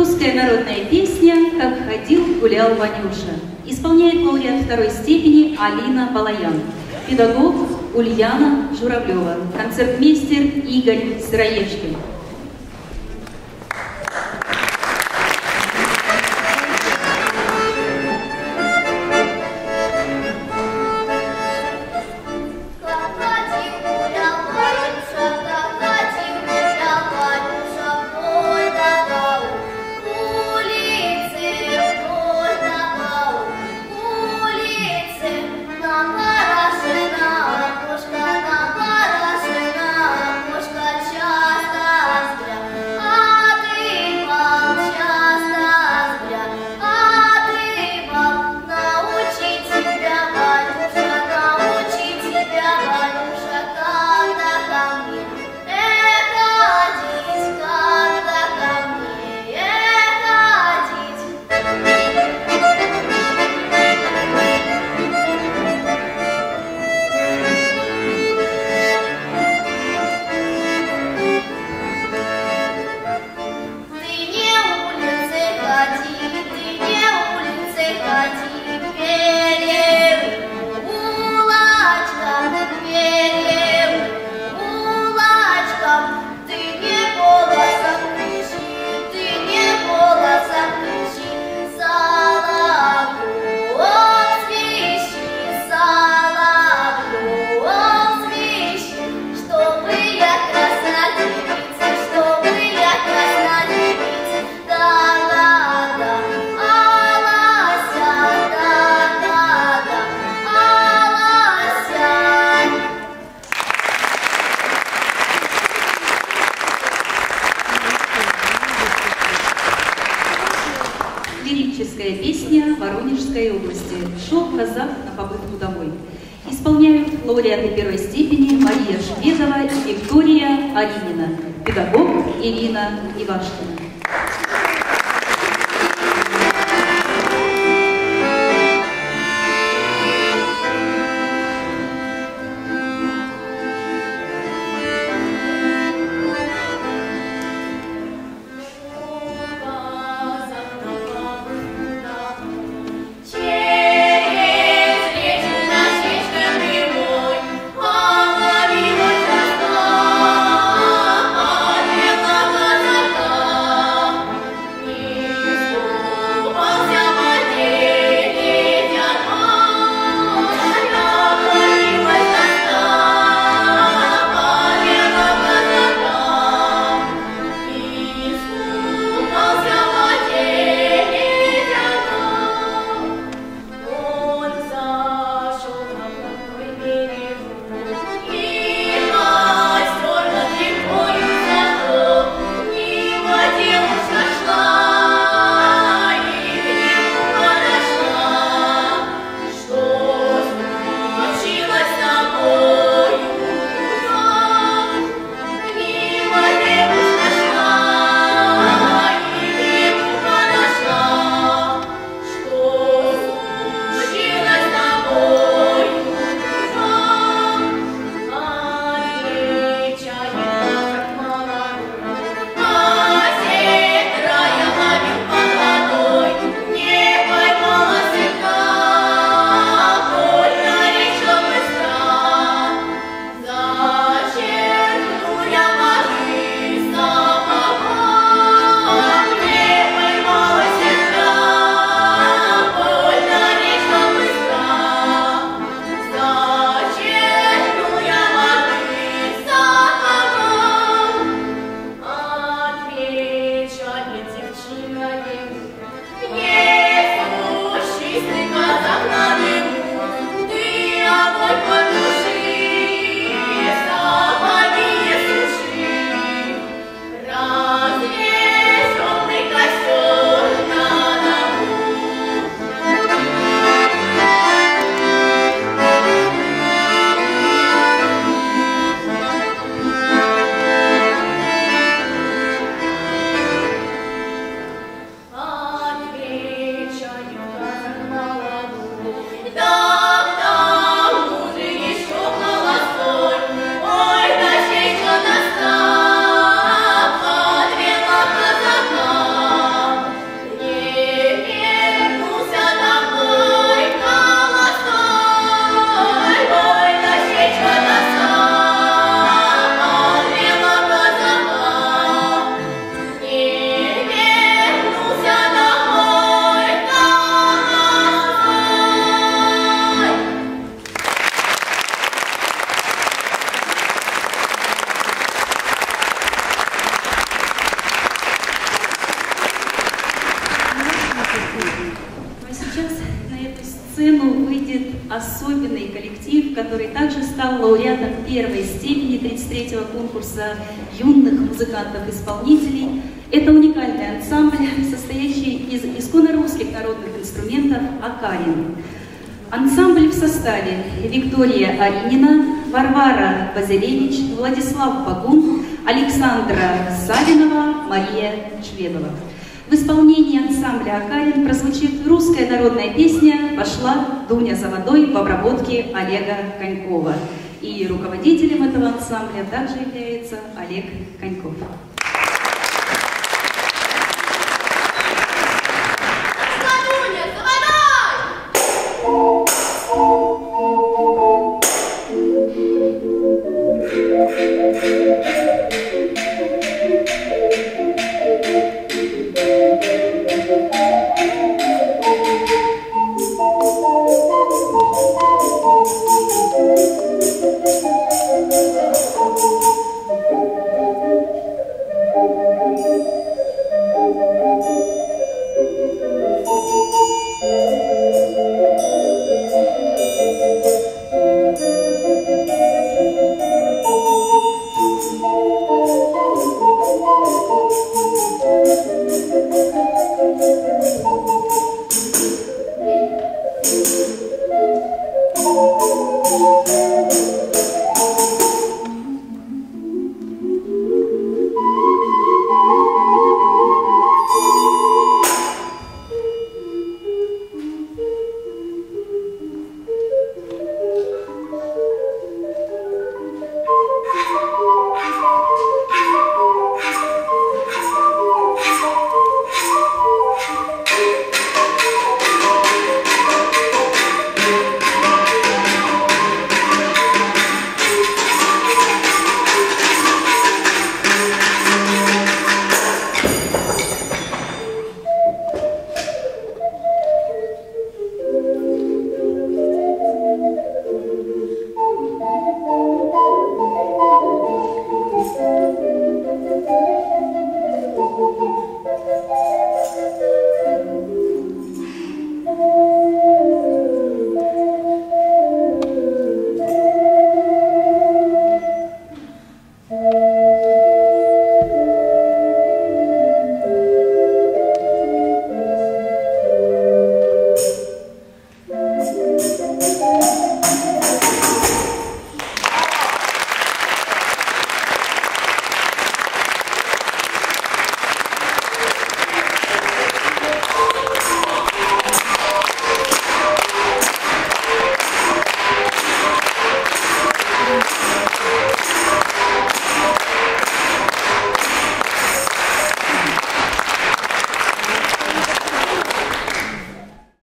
Русская народная песня «Как ходил, гулял Ванюша». Исполняет лауреат второй степени Алина Балаян. Педагог Ульяна Журавлева. Концертмейстер Игорь Сыроежкин. Лирическая песня Воронежской области «Шел казак на попытку домой». Исполняют лауреаты первой степени Мария Шведова и Виктория Аринина. Педагог Ирина Ивашкина. Oh сцену выйдет особенный коллектив, который также стал лауреатом первой степени 33-го конкурса юных музыкантов-исполнителей. Это уникальный ансамбль, состоящий из исконно русских народных инструментов «Акарин». Ансамбль в составе Виктория Аринина, Варвара Базилевич, Владислав Багун, Александра Савинова, Мария Шведова. В исполнении ансамбля «Акарин» прозвучит русская народная песня «Пошла Дуня за водой» в обработке Олега Конькова. И руководителем этого ансамбля также является Олег Коньков.